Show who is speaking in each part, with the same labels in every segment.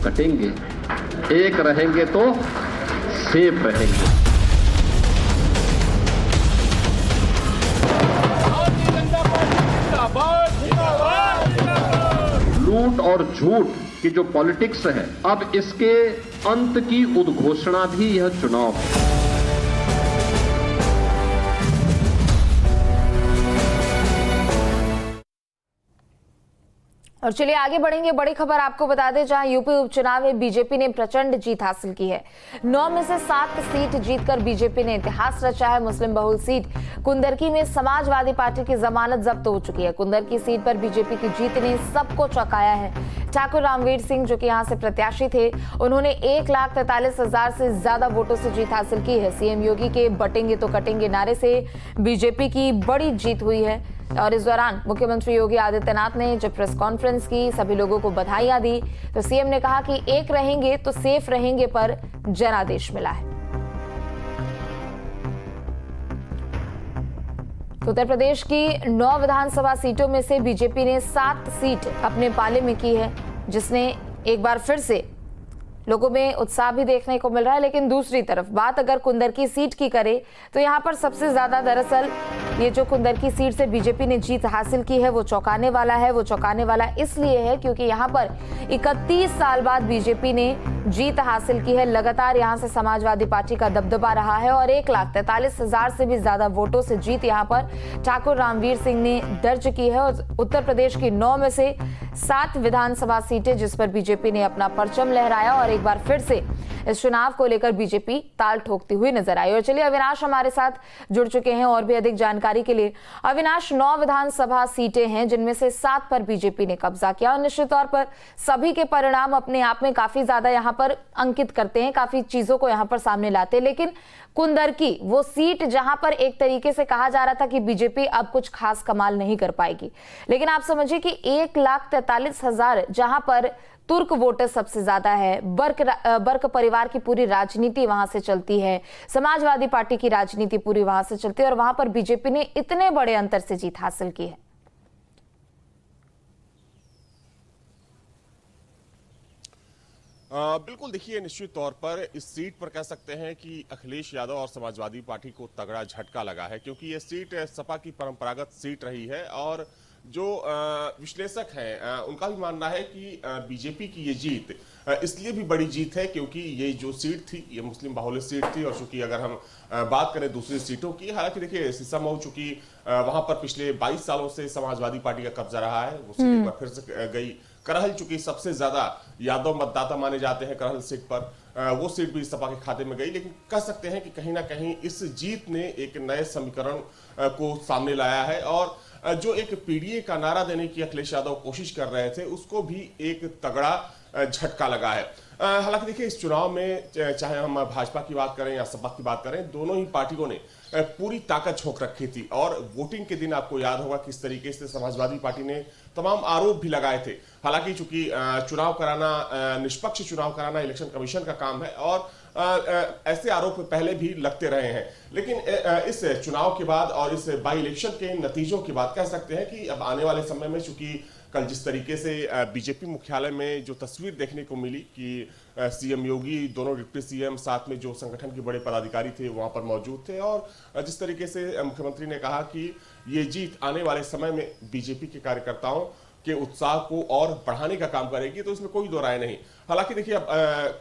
Speaker 1: कटेंगे, एक रहेंगे तो सेफ रहेंगे। लूट और झूठ की जो पॉलिटिक्स है, अब इसके अंत की उद्घोषणा भी यह चुनाव है।
Speaker 2: और चलिए आगे बढ़ेंगे। बड़ी खबर आपको बता दें, जहां यूपी उपचुनाव में बीजेपी ने प्रचंड जीत हासिल की है। 9 में से 7 सीट जीतकर बीजेपी ने इतिहास रचा है। मुस्लिम बहुल सीट कुंदरकी में समाजवादी पार्टी की जमानत जब्त हो चुकी है। कुंदरकी सीट पर बीजेपी की जीत ने सबको चौंकाया है। ठाकुर रामवीर सिंह, जो कि यहां से प्रत्याशी थे, उन्होंने 1,43,000 से ज्यादा वोटों से जीत हासिल की है। सीएम योगी के बटेंगे तो कटेंगे नारे से बीजेपी की बड़ी जीत हुई है। और इस दौरान मुख्यमंत्री योगी आदित्यनाथ ने जब प्रेस कॉन्फ्रेंस की, सभी लोगों को बधाइयां दी, तो सीएम ने कहा कि एक रहेंगे तो सेफ रहेंगे पर जनादेश मिला है। उत्तर प्रदेश की 9 विधानसभा सीटों में से बीजेपी ने 7 सीट अपने पाले में की है, जिसने एक बार फिर से लोगों में उत्साह भी देखने को मिल रहा है। लेकिन दूसरी तरफ बात अगर कुंदरकी सीट की करें तो यहां पर सबसे ज्यादा दरअसल ये जो कुंदरकी सीट से बीजेपी ने जीत हासिल की है वो चौंकाने वाला है। वो चौंकाने वाला इसलिए है क्योंकि यहां पर 31 साल बाद बीजेपी ने जीत हासिल की है। लगातार यहां से समाजवादी पार्टी का दबदबा रहा है और 1,43,000 से भी ज्यादा वोटों से जीत यहां पर ठाकुर रामवीर सिंह ने दर्ज की है। और उत्तर प्रदेश की 9 में से 7 विधानसभा सीटें जिस पर बीजेपी ने अपना परचम लहराया और एक बार फिर से इस चुनाव को लेकर बीजेपी ताल ठोकती हुई नजर आई। और चलिए अविनाश हमारे साथ जुड़ चुके हैं और भी अधिक जानकारी के लिए। अविनाश, 9 विधानसभा सीटें हैं जिनमें से 7 पर बीजेपी ने कब्जा किया और निश्चित तौर पर सभी के परिणाम अपने आप में काफी ज्यादा यहां पर अंकित करते हैं, काफी चीजों को यहां पर सामने लाते हैं। लेकिन कुंदरकी वो सीट जहां पर एक तरीके से कहा जा रहा था कि बीजेपी अब कुछ खास कमाल नहीं कर पाएगी, लेकिन आप समझिए कि 1,43,000 जहां पर तुर्क वोटर सबसे ज्यादा है, बर्क परिवार की पूरी राजनीति वहां से चलती है, समाजवादी पार्टी की राजनीति पूरी वहां से चलती है और वहां पर बीजेपी ने इतने बड़े अंतर से जीत हासिल की है।
Speaker 3: बिल्कुल, देखिए निश्चित तौर पर इस सीट पर कह सकते हैं कि अखिलेश यादव और समाजवादी पार्टी को तगड़ा झटका लगा है, क्योंकि ये सीट सपा की परंपरागत सीट रही है और जो विश्लेषक हैं उनका भी मानना है कि बीजेपी की ये जीत इसलिए भी बड़ी जीत है क्योंकि ये जो सीट थी ये मुस्लिम बाहुल्य सीट थी। और चूंकि अगर हम बात करें दूसरी सीटों की, हालांकि देखिए सिसमऊ चूंकि वहां पर पिछले 22 सालों से समाजवादी पार्टी का कब्जा रहा है, वो सीट एक बार फिर से गई। करहल चूंकि सबसे ज्यादा यादव मतदाता माने जाते हैं करहल सीट पर, वो सीट भी सपा के खाते में गई। लेकिन कह सकते हैं कि कहीं ना कहीं इस जीत ने एक नए समीकरण को सामने लाया है और जो एक पीडीए का नारा देने की अखिलेश यादव कोशिश कर रहे थे उसको भी एक तगड़ा झटका लगा है। हालांकि देखिए इस चुनाव में चाहे हम भाजपा की बात करें या सपा की बात करें, दोनों ही पार्टियों ने पूरी ताकत झोंक रखी थी और वोटिंग के दिन आपको याद होगा किस तरीके से समाजवादी पार्टी ने तमाम आरोप भी लगाए थे। हालांकि चूंकि चुनाव कराना, निष्पक्ष चुनाव कराना इलेक्शन कमीशन का काम है और ऐसे आरोप पहले भी लगते रहे हैं, लेकिन इस चुनाव के बाद और इस बाई इलेक्शन के नतीजों की बात कह सकते हैं कि अब आने वाले समय में चूंकि कल जिस तरीके से बीजेपी मुख्यालय में जो तस्वीर देखने को मिली कि सीएम योगी, दोनों डिप्टी सीएम, साथ में जो संगठन के बड़े पदाधिकारी थे वहां पर मौजूद थे और जिस तरीके से मुख्यमंत्री ने कहा कि ये जीत आने वाले समय में बीजेपी के कार्यकर्ताओं के उत्साह को और बढ़ाने का काम करेगी, तो इसमें कोई दो राय नहीं। हालांकि देखिए अब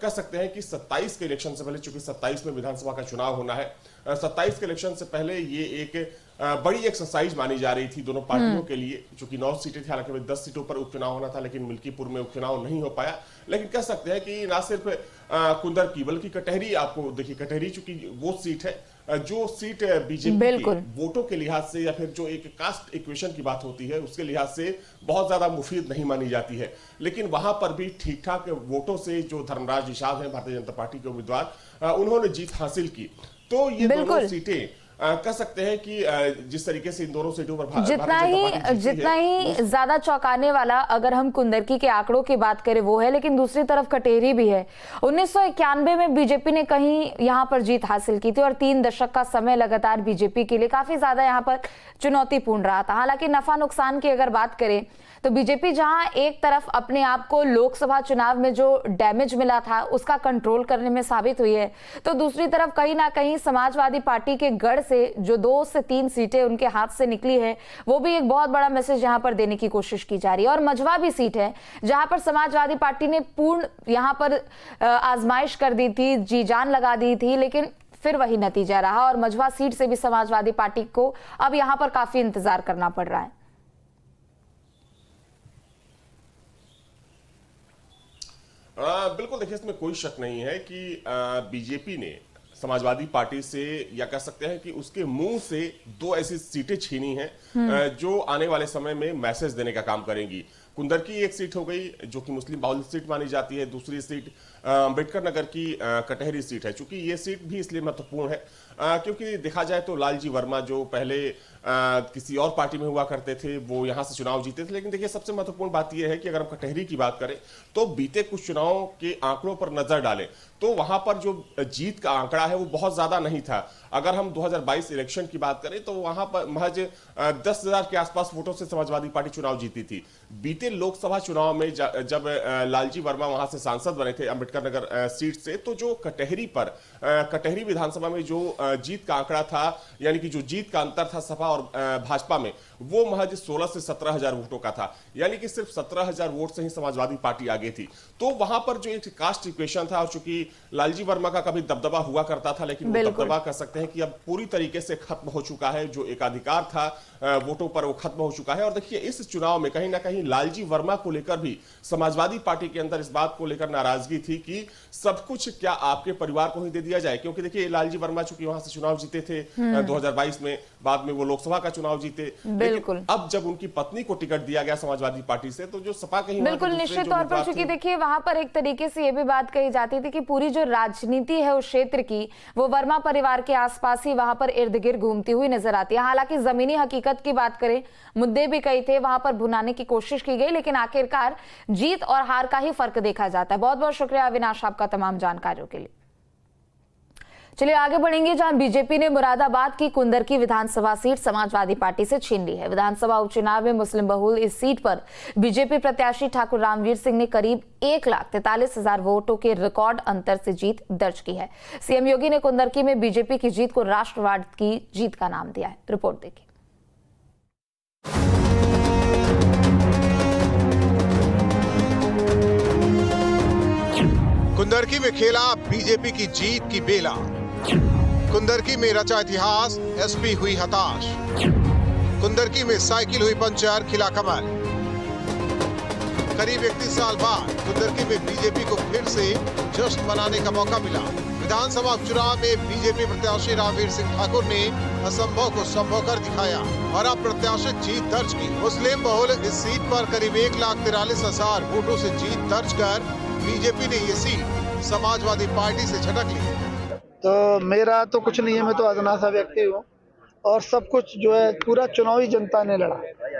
Speaker 3: कह सकते हैं कि 27 के इलेक्शन से पहले, चूंकि 27 में विधानसभा का चुनाव होना है, 27 के इलेक्शन से पहले ये एक बड़ी एक्सरसाइज मानी जा रही थी दोनों पार्टियों के लिए। चूंकि 9 सीटें थी, हालांकि 10 सीटों पर उपचुनाव होना था, लेकिन मिल्कीपुर में उपचुनाव नहीं हो पाया। लेकिन कह सकते हैं कि ना सिर्फ कुंदरकी बल्कि कटहरी, आपको देखिए कटहरी चूंकि वो सीट है जो सीट बीजेपी के वोटों के लिहाज से या फिर जो एक कास्ट इक्वेशन की बात होती है उसके लिहाज से बहुत ज्यादा मुफीद नहीं मानी जाती है, लेकिन वहां पर भी ठीक ठाक वोटों से जो धर्मराज निषाद हैं भारतीय जनता पार्टी के उम्मीदवार, उन्होंने जीत हासिल की। तो ये दोनों सीटें कह सकते हैं कि जिस तरीके से इन दोनों सीटों पर
Speaker 2: जितना ही ज्यादा चौंकाने वाला अगर हम कुंदरकी के आंकड़ों की बात करें वो है, लेकिन दूसरी तरफ कटेहरी भी है। 1991 में बीजेपी ने कहीं यहां पर जीत हासिल की थी और 3 दशक का समय लगातार बीजेपी के लिए काफी ज्यादा यहां पर चुनौतीपूर्ण रहा था। हालांकि नफा नुकसान की अगर बात करें तो बीजेपी जहां एक तरफ अपने आप को लोकसभा चुनाव में जो डैमेज मिला था उसका कंट्रोल करने में साबित हुई है, तो दूसरी तरफ कहीं ना कहीं समाजवादी पार्टी के गढ़ से जो 2 से 3 सीटें उनके हाथ से निकली है वो भी एक बहुत बड़ा मैसेज यहां पर देने की कोशिश की जा रही है। और मझवा भी सीट है जहां पर समाजवादी पार्टी ने पूर्ण यहां पर आजमाइश कर दी थी, जी जान लगा दी थी, लेकिन फिर वही नतीजा रहा और मझवा सीट से भी समाजवादी पार्टी को अब यहां पर काफी इंतजार करना पड़ रहा है।
Speaker 3: बिल्कुल, देखिए इसमें कोई शक नहीं है कि बीजेपी ने समाजवादी पार्टी से, या कह सकते हैं कि उसके मुंह से 2 ऐसी सीटें छीनी हैं जो आने वाले समय में मैसेज देने का काम करेंगी। कुंदरकी एक सीट हो गई जो कि मुस्लिम बाहुल सीट मानी जाती है, दूसरी सीट अंबेडकर नगर की कटहरी सीट है। चूंकि ये सीट भी इसलिए महत्वपूर्ण है क्योंकि देखा जाए तो लालजी वर्मा जो पहले किसी और पार्टी में हुआ करते थे वो यहां से चुनाव जीते थे। लेकिन देखिए सबसे महत्वपूर्ण बात यह है कि अगर हम कटहरी की बात करें तो बीते कुछ चुनावों के आंकड़ों पर नजर डालें तो वहां पर जो जीत का आंकड़ा है वो बहुत ज्यादा नहीं था। अगर हम 2022 इलेक्शन की बात करें तो वहां पर महज 10,000 के आसपास वोटों से समाजवादी पार्टी चुनाव जीती थी। बीते लोकसभा चुनाव में जब लालजी वर्मा वहां से सांसद बने थे अंबेडकर नगर सीट से, तो जो कटहरी विधानसभा में जो जीत का आंकड़ा था, यानी कि जो जीत का अंतर था सपा और भाजपा में, वो महज 16 से 17,000 वोटों का था। यानी कि सिर्फ 17,000 वोट से ही समाजवादी पार्टी आगे थी। तो वहां पर जो एक कास्ट इक्वेशन था, और चूंकि लालजी वर्मा का कभी दबदबा हुआ करता था लेकिन वो दबदबा कह सकते हैं कि अब पूरी तरीके से खत्म हो चुका है। जो एकाधिकार था वोटों पर वो खत्म हो चुका है। और देखिए इस चुनाव में कहीं ना कहीं लालजी वर्मा को लेकर भी समाजवादी पार्टी के अंदर इस बात को लेकर नाराजगी थी कि सब कुछ क्या आपके परिवार को ही दे दिया जाए। क्योंकि देखिए लालजी वर्मा चूंकि वहां से चुनाव जीते थे 2022 में, बाद में वो लोकसभा का चुनाव जीते, लेकिन अब जब उनकी पत्नी को टिकट दिया गया समाजवादी पार्टी से तो जो सपा कहीं
Speaker 2: बिल्कुल निश्चित तौर पर, चूंकि देखिए वहां पर एक तरीके से ये भी बात कही जाती थी कि पूरी जो राजनीति है उस क्षेत्र की वो वर्मा परिवार के आसपास ही वहां पर इर्द गिर्द घूमती हुई नजर आती है। हालांकि जमीनी हकीकत की बात करें, मुद्दे भी कई थे, वहां पर भुनाने की कोशिश की गई, लेकिन आखिरकार जीत और हार का ही फर्क देखा जाता है। बहुत बहुत शुक्रिया अविनाश आपका तमाम जानकारियों के लिए। चलिए आगे बढ़ेंगे, जहां बीजेपी ने मुरादाबाद की कुंदरकी विधानसभा सीट समाजवादी पार्टी से छीन ली है। विधानसभा उपचुनाव में मुस्लिम बहुल इस सीट पर बीजेपी प्रत्याशी ठाकुर रामवीर सिंह ने करीब 1,43,000 वोटों के रिकॉर्ड अंतर से जीत दर्ज की है। सीएम योगी ने कुंदरकी में बीजेपी की जीत को राष्ट्रवाद की जीत का नाम दिया है। रिपोर्ट देखिए।
Speaker 4: कुंदरकी में खेला बीजेपी की जीत की बेला। कुंदरकी में रचा इतिहास, एसपी हुई हताश। कुंदरकी में साइकिल हुई पंचर, खिला कमल। करीब 31 साल बाद कुंदरकी में बीजेपी को फिर से जश्न मनाने का मौका मिला। विधानसभा उपचुनाव में बीजेपी प्रत्याशी रामवीर सिंह ठाकुर ने असंभव को संभव कर दिखाया और अप्रत्याशित जीत दर्ज की। मुस्लिम बहुल इस सीट पर करीब 1,43,000 वोटों से जीत दर्ज कर बीजेपी ने ये सीट समाजवादी पार्टी से झटक ली।
Speaker 5: तो मेरा तो कुछ नहीं है, मैं तो अदना सा व्यक्ति हूँ और सब कुछ जो है पूरा चुनावी जनता ने लड़ा।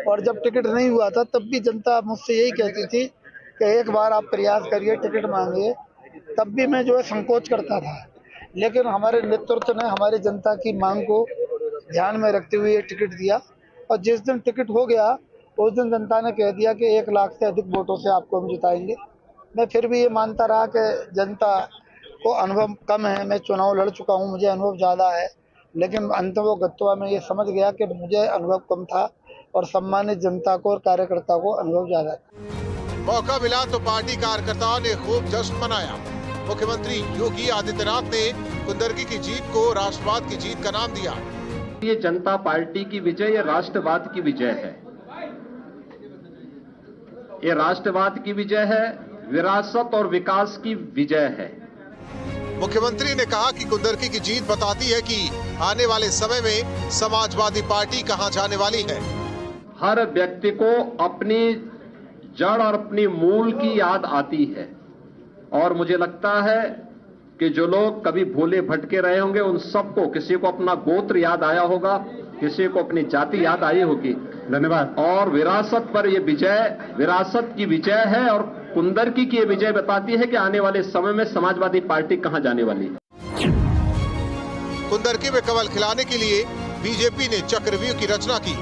Speaker 5: और जब टिकट नहीं हुआ था तब भी जनता मुझसे यही कहती थी कि एक बार आप प्रयास करिए, टिकट मांगिए। तब भी मैं जो है संकोच करता था, लेकिन हमारे नेतृत्व ने हमारी जनता की मांग को ध्यान में रखते हुए टिकट दिया। और जिस दिन टिकट हो गया उस दिन जनता ने कह दिया कि 1 लाख से अधिक वोटों से आपको हम जिताएंगे। मैं फिर भी ये मानता रहा कि जनता को अनुभव कम है, मैं चुनाव लड़ चुका हूँ, मुझे अनुभव ज़्यादा है, लेकिन अंत व गत्वा में ये समझ गया कि मुझे अनुभव कम था और सम्मानित जनता को और कार्यकर्ता को अनुभव ज़्यादा था।
Speaker 4: मौका मिला तो पार्टी कार्यकर्ताओं ने खूब जश्न मनाया। मुख्यमंत्री योगी आदित्यनाथ ने कुंदरकी की जीत को राष्ट्रवाद की जीत का नाम दिया।
Speaker 1: ये जनता पार्टी की विजय, ये राष्ट्रवाद की विजय है। ये राष्ट्रवाद की विजय है, विरासत और विकास की विजय है।
Speaker 4: मुख्यमंत्री ने कहा कि कुंदरकी की जीत बताती है कि आने वाले समय में समाजवादी पार्टी कहां जाने वाली है।
Speaker 1: हर व्यक्ति को अपनी जड़ और अपनी मूल की याद आती है और मुझे लगता है कि जो लोग कभी भूले भटके रहे होंगे उन सबको, किसी को अपना गोत्र याद आया होगा, किसी को अपनी जाति याद आई होगी। धन्यवाद। और विरासत पर यह विजय, विरासत की विजय है और कुंदरकी की यह विजय बताती है कि आने वाले समय में समाजवादी पार्टी कहां जाने वाली है।
Speaker 4: कुंदरकी में कमल खिलाने के लिए बीजेपी ने चक्रव्यूह की रचना की,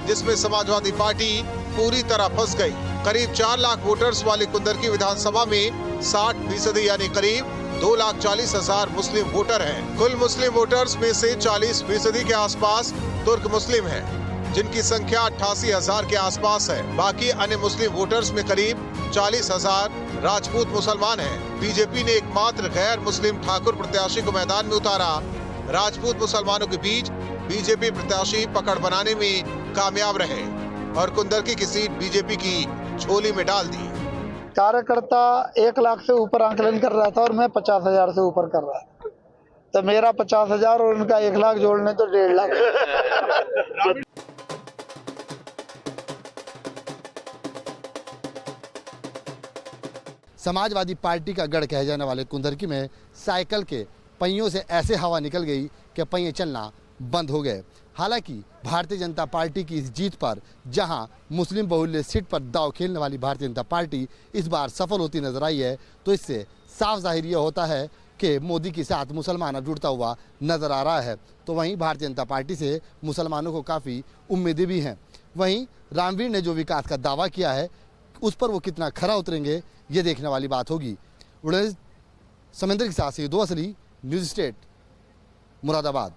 Speaker 4: जिसमें समाजवादी पार्टी पूरी तरह फंस गई। करीब 4 लाख वोटर्स वाली कुंदरकी विधानसभा में 60% यानी करीब 2,40,000 मुस्लिम वोटर हैं। कुल मुस्लिम वोटर्स में से 40% के आसपास तुर्क मुस्लिम हैं, जिनकी संख्या 88,000 के आसपास है। बाकी अन्य मुस्लिम वोटर्स में करीब 40,000 राजपूत मुसलमान हैं। बीजेपी ने एकमात्र गैर मुस्लिम ठाकुर प्रत्याशी को मैदान में उतारा। राजपूत मुसलमानों के बीच बीजेपी प्रत्याशी पकड़ बनाने में कामयाब रहे और कुंदरकी की सीट बीजेपी की झोली में डाल दी।
Speaker 5: कार्यकर्ता 1 लाख से ऊपर आंकलन कर रहा था और मैं 50,000 से ऊपर कर रहा था, तो मेरा 50,000 और उनका 1 लाख जोड़ने तो 1.5 लाख।
Speaker 6: समाजवादी पार्टी का गढ़ कहे जाने वाले कुंदरकी में साइकिल के पहियों से ऐसे हवा निकल गई कि पहिए चलना बंद हो गए। हालांकि भारतीय जनता पार्टी की इस जीत पर जहां मुस्लिम बहुल्य सीट पर दांव खेलने वाली भारतीय जनता पार्टी इस बार सफल होती नजर आई है, तो इससे साफ जाहिर यह होता है कि मोदी के साथ मुसलमान अब जुड़ता हुआ नजर आ रहा है। तो वहीं भारतीय जनता पार्टी से मुसलमानों को काफ़ी उम्मीदें भी हैं। वहीं रामवीर ने जो विकास का दावा किया है उस पर वो कितना खरा उतरेंगे ये देखने वाली बात होगी। समेंद्र के साथ से दो असली न्यूज़ स्टेट मुरादाबाद।